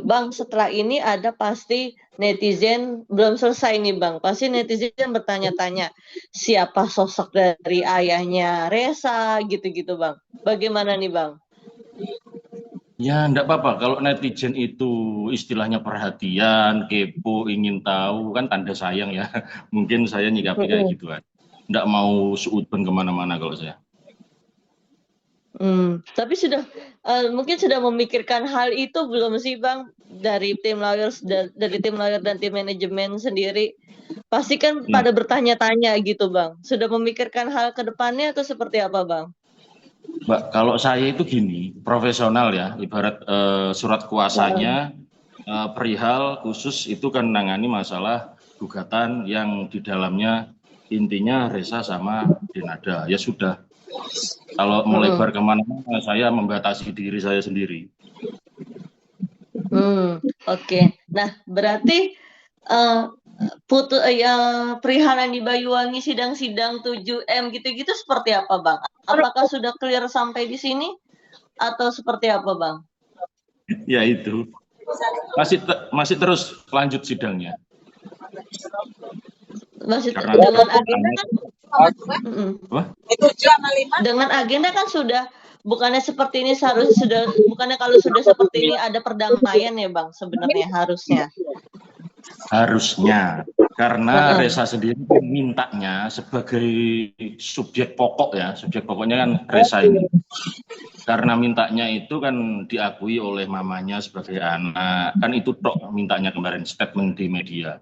Bang, setelah ini ada pasti netizen belum selesai nih Bang. Pasti netizen bertanya-tanya, siapa sosok dari ayahnya Resa gitu-gitu Bang. Bagaimana nih Bang? Ya, enggak apa-apa. Kalau netizen itu istilahnya perhatian, kepo, ingin tahu, kan tanda sayang ya. Mungkin saya nyikapi kayak Mm-mm. gitu aja. Enggak mau suudon kemana-mana kalau saya. Tapi mungkin sudah memikirkan hal itu belum sih Bang dari tim lawyer dan tim manajemen sendiri? Pasti kan Ya, pada bertanya-tanya gitu Bang. Sudah memikirkan hal ke depannya atau seperti apa Bang? Mbak, kalau saya itu gini, profesional ya. Ibarat surat Heeh. kuasanya perihal khusus itu kan nangani masalah gugatan yang di dalamnya intinya Resa sama Denada. Ya sudah. Kalau Mm-mm. melebar kemana-mana, saya membatasi diri saya sendiri. Oke. Nah, berarti eh ya perihal yang di Banyuwangi sidang-sidang 7M gitu-gitu seperti apa, Bang? Apakah sudah clear sampai di sini atau seperti apa, Bang? Ya itu. Masih terus lanjut sidangnya. Masih Karena dengan agenda kan mm-mm. apa? Dengan agenda kan sudah bukannya seperti ini seharusnya sudah bukannya kalau sudah seperti ini ada perdamaian ya, Bang, sebenarnya harusnya. Harusnya. Karena Heeh. Resa sendiri kan mintanya sebagai subjek pokok ya, subjek pokoknya kan Resa ini. Karena mintanya itu kan diakui oleh mamanya sebagai anak, kan itu tok mintanya kemarin statement di media.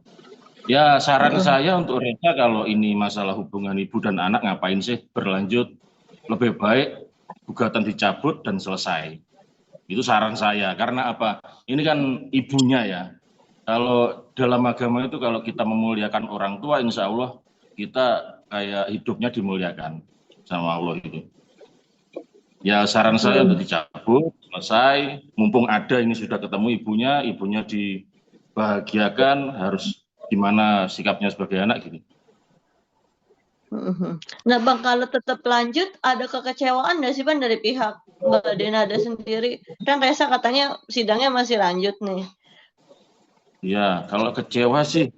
Ya saran Heeh. saya untuk Resa kalau ini masalah hubungan ibu dan anak ngapain sih berlanjut, lebih baik gugatan dicabut dan selesai. Itu saran saya, karena apa? Ini kan ibunya ya. Kalau dalam agama itu kalau kita memuliakan orang tua, insya Allah kita kayak hidupnya dimuliakan sama Allah itu. Ya saran saya untuk Heeh. dicabut, selesai. Mumpung ada ini sudah ketemu ibunya, ibunya dibahagiakan, harus gimana sikapnya sebagai anak gitu. Mhm. Nah, Bang, kalau tetap lanjut, ada kekecewaan nggak sih, Bang, dari pihak Mbak Denada sendiri? Kan Resa katanya sidangnya masih lanjut nih. Ya kalau kecewa sih,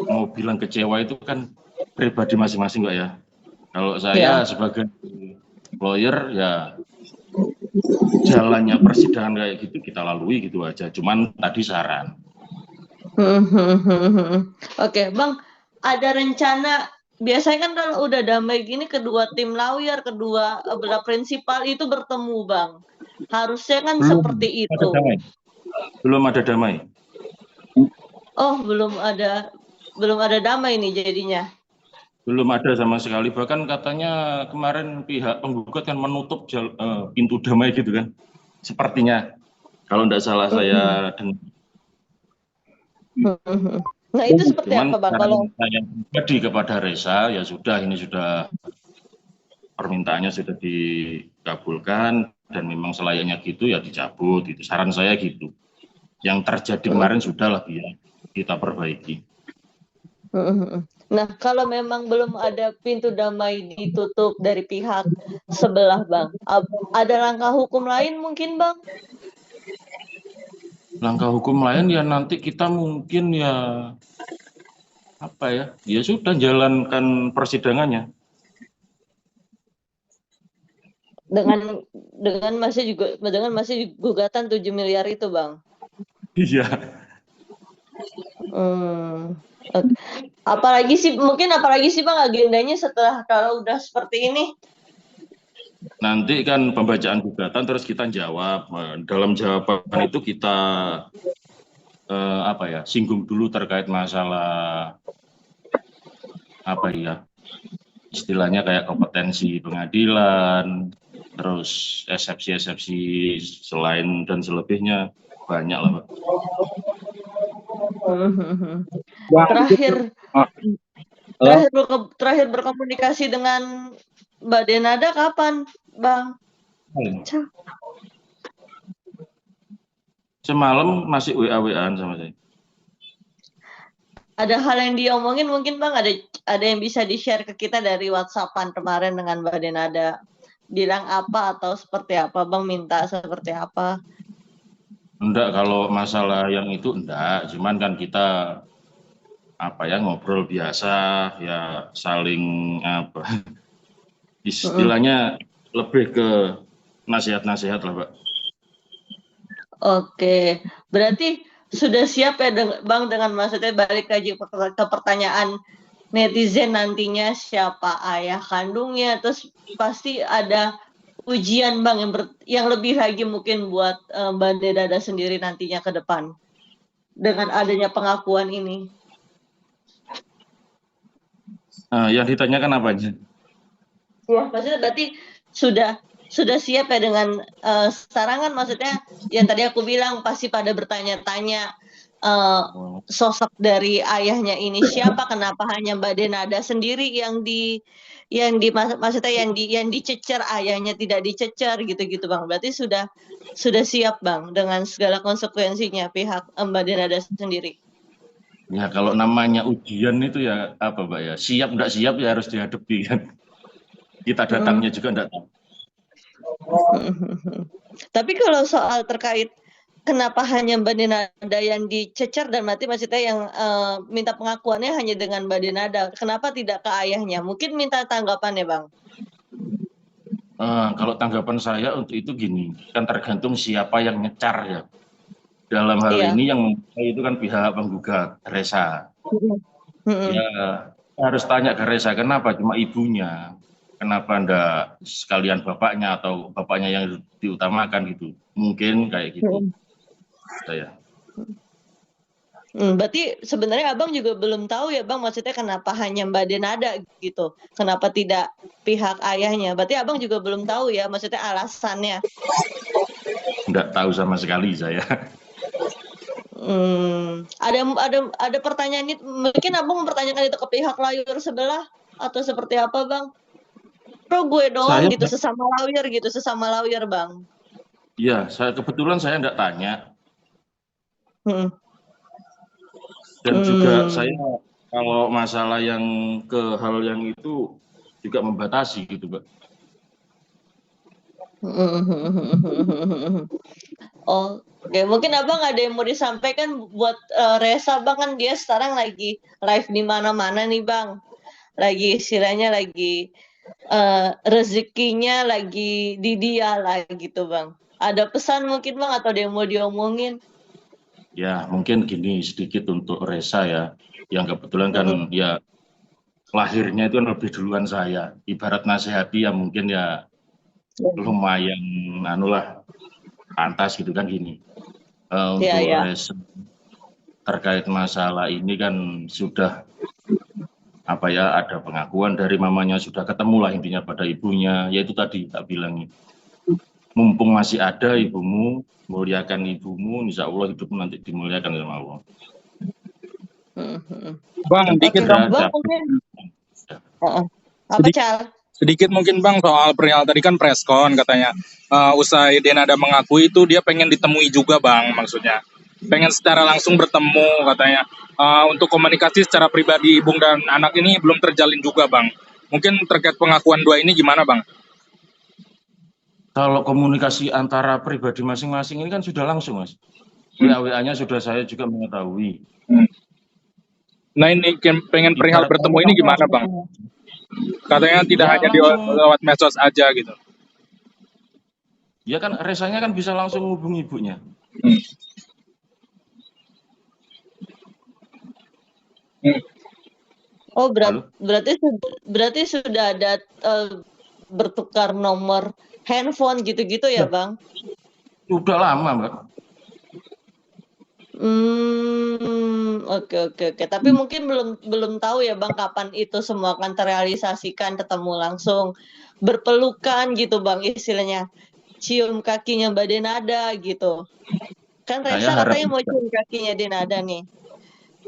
mau bilang kecewa itu kan pribadi masing-masing Mbak ya. Kalau saya Ya. sebagai lawyer ya jalannya persidangan kayak gitu kita lalui gitu aja. Cuman tadi saran. Oke, Bang, ada rencana biasanya kan kalau udah damai gini kedua tim lawyer, kedua belah prinsipal itu bertemu, Bang. Harusnya kan Belum seperti ada itu. damai. Belum ada damai. Oh, belum ada damai nih jadinya. Belum ada sama sekali. Bahkan katanya kemarin pihak penggugat kan menutup pintu damai gitu kan. Sepertinya kalau tidak salah Mhm. saya dengar. Mhm. Nah, itu seperti Cuman apa, Bang? saran Kalau saya pribadi kepada Resa ya sudah, ini sudah permintaannya sudah dikabulkan dan memang selayaknya gitu ya dicabut gitu. Saran saya gitu. Yang terjadi kemarin sudahlah biar kita perbaiki. Mhm. Nah, kalau memang belum ada pintu damai ditutup dari pihak sebelah, Bang, ada langkah hukum lain mungkin, Bang? Langkah hukum lain ya nanti kita mungkin ya apa ya, ya sudah jalankan persidangannya. Dengan dengan masih gugatan 7 miliar itu, Bang? Iya, Hmm. Ok. Apalagi sih, Bang, agendanya setelah kalau udah seperti ini? nanti kan pembacaan gugatan terus kita jawab. Dalam jawaban itu kita apa ya, singgung dulu terkait masalah apa ya, istilahnya kayak kompetensi pengadilan, terus eksepsi-eksepsi selain dan selebihnya banyak lah, Pak. Mhm. Bang, Terakhir halo, terakhir berkomunikasi dengan Mbak Denada kapan, Bang? Cah. Semalam masih WA-WA-an sama saya. Ada hal yang diomongin mungkin, Bang, ada yang bisa di-share ke kita dari WhatsApp-an kemarin dengan Mbak Denada? Bilang apa atau seperti apa, Bang? Minta seperti apa? Enggak, kalau masalah yang itu enggak, cuman kan kita ngobrol biasa, ya saling Mm-mm. istilahnya lebih ke nasihat-nasihat lah, Pak. Oke, berarti sudah siap ya Bang dengan maksudnya balik lagi ke pertanyaan netizen nantinya siapa ayah kandungnya, terus pasti ada ujian Bang yang lebih lagi mungkin buat Mbak Dedada sendiri nantinya ke depan dengan adanya pengakuan ini. Yang ditanyakan apa aja? Ya, maksudnya berarti sudah siap ya dengan sekarang kan maksudnya yang tadi aku bilang pasti pada bertanya-tanya sosok dari ayahnya ini siapa, kenapa hanya Mbak Denada sendiri maksudnya yang dicecer, ayahnya tidak dicecer gitu-gitu Bang. Berarti sudah siap Bang dengan segala konsekuensinya pihak Mbak Denada sendiri. Ya kalau namanya ujian itu ya apa, Mbak ya, siap enggak siap ya harus dihadapi kan. Kita datangnya juga enggak tahu. Tapi kalau soal terkait kenapa hanya Mbak Denada yang dicecer dan maksudnya yang minta pengakuannya hanya dengan Mbak Denada, kenapa tidak ke ayahnya? Mungkin minta tanggapannya Bang. Kalau tanggapan saya untuk itu gini, kan tergantung siapa yang nyecar ya. Dalam hal Iya. ini yang itu kan pihak penggugat, Resa. Ya harus tanya ke Resa, kenapa cuma ibunya? Kenapa enggak sekalian bapaknya atau bapaknya yang diutamakan gitu? Mungkin kayak gitu. Saya. Berarti sebenarnya Abang juga belum tahu ya Bang, maksudnya kenapa hanya Mbak Denada gitu? Kenapa tidak pihak ayahnya? Berarti Abang juga belum tahu ya, maksudnya alasannya. Enggak tahu sama sekali saya. Ada pertanyaan itu, mungkin Abang mempertanyakan itu ke pihak lawyer sebelah atau seperti apa Bang? Gue doang Saya gitu, sesama lawyer Bang. Iya, kebetulan saya enggak tanya. Dan juga saya kalau masalah yang ke hal yang itu juga membatasi gitu, Mbak. Oke, mungkin Abang ada yang mau disampaikan buat Resa Bang, kan dia sekarang lagi live di mana-mana nih Bang. Lagi istilahnya lagi rezekinya lagi di dia lah gitu Bang. Ada pesan mungkin Bang atau ada yang mau diomongin? Ya, mungkin gini sedikit untuk Resa ya, yang kebetulan kan ya lahirnya itu kan lebih duluan saya. Ibarat nasihati ya mungkin ya lumayan pantas gitu kan gini. Untuk Resa terkait masalah ini kan sudah ada pengakuan dari mamanya, sudah ketemu lah intinya pada ibunya, yaitu tadi tak bilang, mumpung masih ada ibumu, muliakan ibumu, insya Allah hidupmu nanti dimuliakan sama Allah. Bang, dikit dong. Sedikit mungkin Bang soal perihal tadi kan preskon katanya usai Denada mengakui itu dia pengen ditemui juga Bang, maksudnya pengen secara langsung bertemu katanya. Untuk komunikasi secara pribadi ibu dan anak ini belum terjalin juga Bang. Mungkin terkait pengakuan dua ini gimana Bang? Kalau komunikasi antara pribadi masing-masing ini kan sudah langsung Mas. WA-nya sudah saya juga mengetahui. Nah ini pengen perihal bertemu ini gimana Bang? Katanya tidak hanya lewat medsos aja gitu. Ya kan Resanya kan bisa langsung hubungi ibunya. Oh berarti sudah ada bertukar nomor handphone gitu-gitu ya Bang? Sudah lama Mbak. Oke. Tapi mungkin belum tahu ya Bang kapan itu semua akan terrealisasikan, ketemu langsung, berpelukan gitu Bang istilahnya, cium kakinya Mbak Denada gitu. Kan Resa katanya mau cium kakinya Denada nih.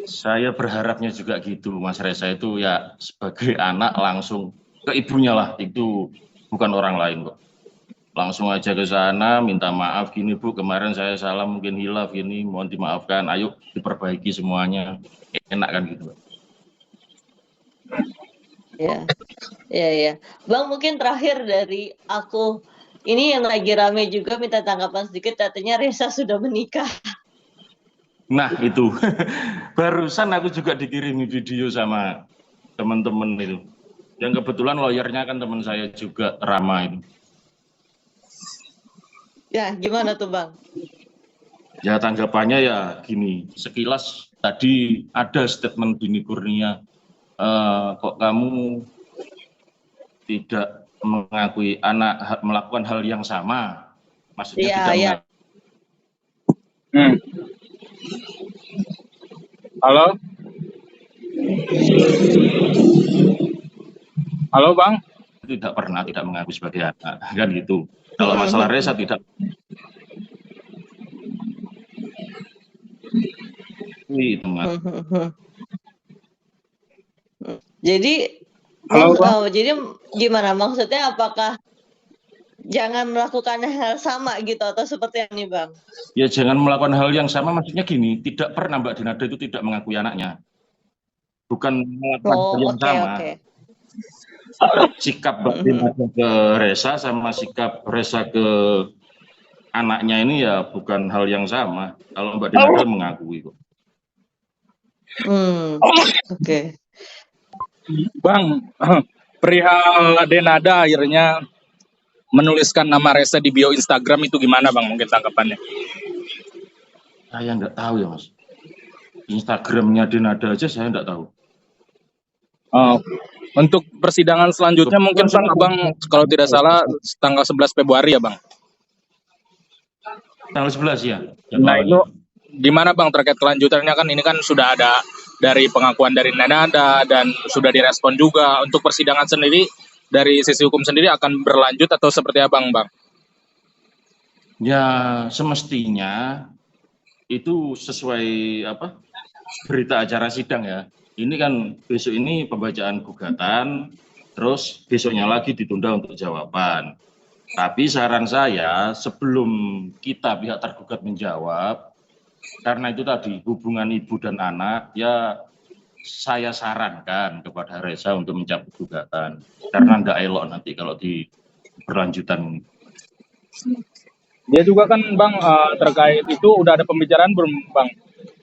Saya berharapnya juga gitu, Mas Resa itu ya sebagai anak langsung ke ibunya lah, itu bukan orang lain kok. Langsung aja ke sana, minta maaf gini Bu, kemarin saya salah mungkin hilaf gini, mohon dimaafkan, ayo diperbaiki semuanya, enak kan gitu. Ya. Bang mungkin terakhir dari aku, Ini yang lagi rame juga minta tanggapan sedikit, katanya Reza sudah menikah. Nah itu, barusan aku juga dikirimi video sama teman-teman itu. Yang kebetulan lawyernya kan teman saya juga, Rama itu. Ya, gimana tuh Bang? Ya tanggapannya ya gini, sekilas tadi ada statement Dini Kurnia, kok kamu tidak mengakui anak melakukan hal yang sama, maksudnya Iya, tidak iya. mengakui. Hmm. Halo? Halo Bang? Tidak pernah tidak mengakui sebagai anak, kan gitu. Kalau masalah Reza tidak. Itu Jadi, Halo Bang? jadi gimana maksudnya? Apakah jangan melakukan hal sama gitu atau seperti ini Bang? Ya jangan melakukan hal yang sama, maksudnya gini, tidak pernah Mbak Dinada itu tidak mengakui anaknya, bukan melakukan hal yang Oke, sama. oke. Sikap Mbak Dinada ke Reza sama sikap Reza ke anaknya ini ya bukan hal yang sama. Kalau Mbak Dinada mengakui kok. Oke. Bang, perihal Denada akhirnya menuliskan nama Reza di bio Instagram itu gimana Bang mungkin tanggapannya? Saya enggak tahu ya Mas. Instagramnya Denada aja saya enggak tahu. Untuk persidangan selanjutnya mungkin Bang, Abang kalau tidak salah tanggal 11 Februari ya Bang? Tanggal 11 ya. Nah itu gimana Bang terkait kelanjutannya, kan ini kan sudah ada dari pengakuan dari Denada dan sudah direspon juga. Untuk persidangan sendiri dari sisi hukum sendiri akan berlanjut atau seperti apa Bang? Ya semestinya itu sesuai apa berita acara sidang ya. Ini kan besok ini pembacaan gugatan, terus besoknya lagi ditunda untuk jawaban. Tapi saran saya sebelum kita pihak tergugat menjawab, karena itu tadi hubungan ibu dan anak, ya saya sarankan kepada Reza untuk mencabut gugatan. Karena tidak elok nanti kalau di berlanjutan. Dia juga kan Bang terkait itu udah ada pembicaraan belum Bang?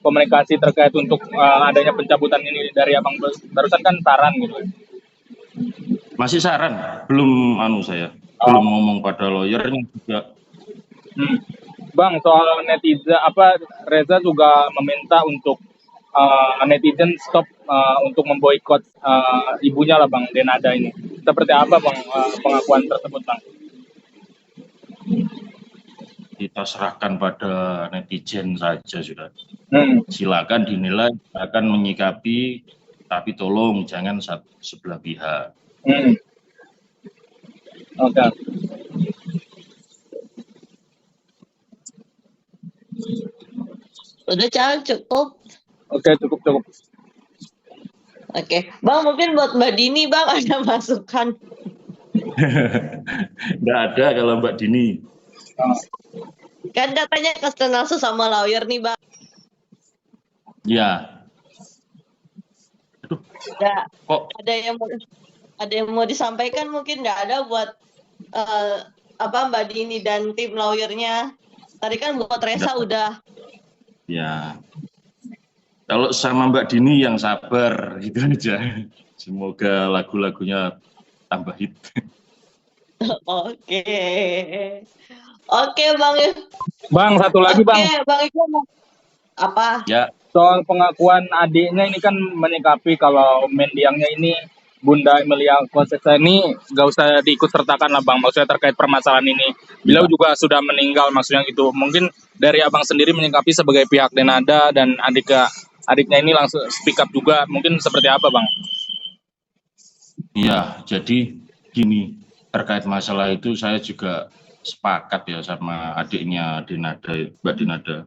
Komunikasi terkait untuk adanya pencabutan ini dari Abang barusan kan saran gitu. Masih saran, belum saya belum ngomong pada lawyernya juga. Bang, soal netizen Reza juga meminta untuk netizen stop untuk memboikot ibunya lah Bang, Denada ini. Seperti apa Bang pengakuan tersebut Bang? Kita serahkan pada netizen saja sudah. Silakan dinilai, akan menyikapi, tapi tolong jangan sebelah pihak. Oke. Udah cukup. Oke, cukup. Oke, Bang mungkin buat Mbak Dini Bang ada masukan? Nggak ada kalau Mbak Dini. Kan katanya kenal sesama lawyer nih Bang. Ya. Aduh. Kok ada yang mau disampaikan mungkin nggak ada buat Mbak Dini dan tim lawyernya. Tadi kan buat Reza udah. Ya. Kalau sama Mbak Dini yang sabar gitu aja. Semoga lagu-lagunya tambah hit. Oke Bang. Bang, satu lagi Bang. Oke Bang Iko apa? Ya. Soal pengakuan adiknya ini kan menyikapi kalau mendiangnya ini Bunda Emilia Kosesa ini gak usah diikut sertakan lah Bang, maksudnya terkait permasalahan ini. Beliau juga sudah meninggal maksudnya gitu. Mungkin dari Abang sendiri menyikapi sebagai pihak Denada dan adiknya ini langsung speak up juga, mungkin seperti apa Bang? Iya, jadi gini, terkait masalah itu saya juga sepakat ya sama adiknya Denada, Mbak Denada.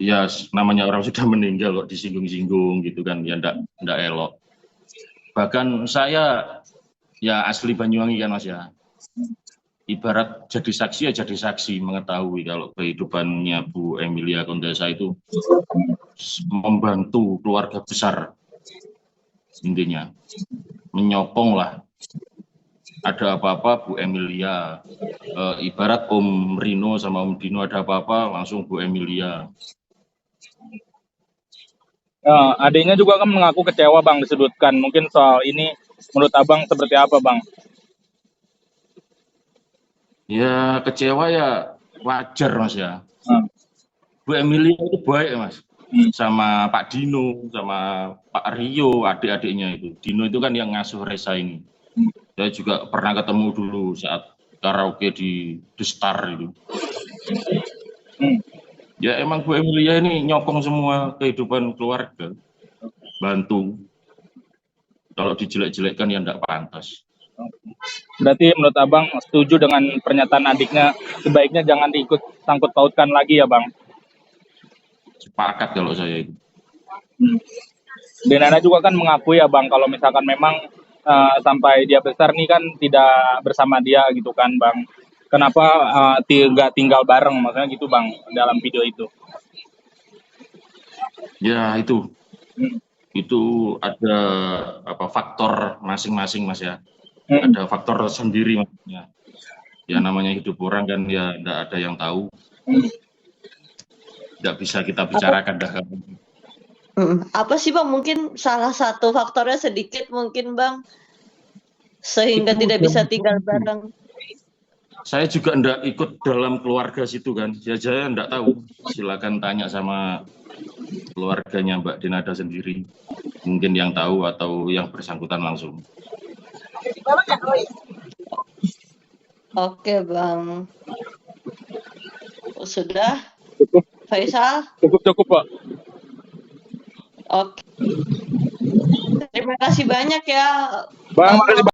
Ya namanya orang sudah meninggal kok disinggung-singgung gitu kan, ya enggak elok. Bahkan saya ya asli Banyuwangi kan Mas ya. Ibarat jadi saksi ya jadi saksi, mengetahui kalau kehidupannya Bu Emilia Kondesa itu membantu keluarga besar, intinya menyokong lah ada apa-apa Bu Emilia. Ibarat Om Rino sama Om Dino ada apa-apa langsung Bu Emilia. Adiknya juga kan mengaku kecewa Bang disudutkan. Mungkin soal ini menurut Abang seperti apa Bang? Ya kecewa ya wajar Mas ya. Hmm. Bu Emilia itu baik Mas. Hmm. Sama Pak Dino, sama Pak Rio, adik-adiknya itu. Dino itu kan yang ngasuh Reza ini. Saya juga pernah ketemu dulu saat karaoke di The Star itu. Ya emang Bu Emilia ini nyokong semua kehidupan keluarga. Bantu. Kalau dijelek-jelekkan ya enggak pantas. Berarti menurut Abang setuju dengan pernyataan adiknya, sebaiknya jangan diikut sangkut pautkan lagi ya Bang? Sepakat kalau saya itu. Denana juga kan mengakui ya Bang, kalau misalkan memang sampai dia besar nih kan tidak bersama dia gitu kan Bang. Kenapa tidak tinggal bareng, maksudnya gitu Bang, dalam video itu. Ya itu. Itu ada faktor masing-masing Mas ya. Ada faktor sendiri maksudnya. Ya namanya hidup orang kan ya enggak ada yang tahu. Enggak bisa kita bicarakan dah. Apa sih Bang, mungkin salah satu faktornya sedikit mungkin Bang, sehingga Itu tidak bisa tinggal bareng. Saya juga enggak ikut dalam keluarga situ kan. Ya saya enggak tahu. Silakan tanya sama keluarganya Mbak Denada sendiri. Mungkin yang tahu atau yang bersangkutan langsung. Oke Bang. Sudah? Cukup. Faisal? Cukup Pak. Oke. Terima kasih banyak ya Bang, makasih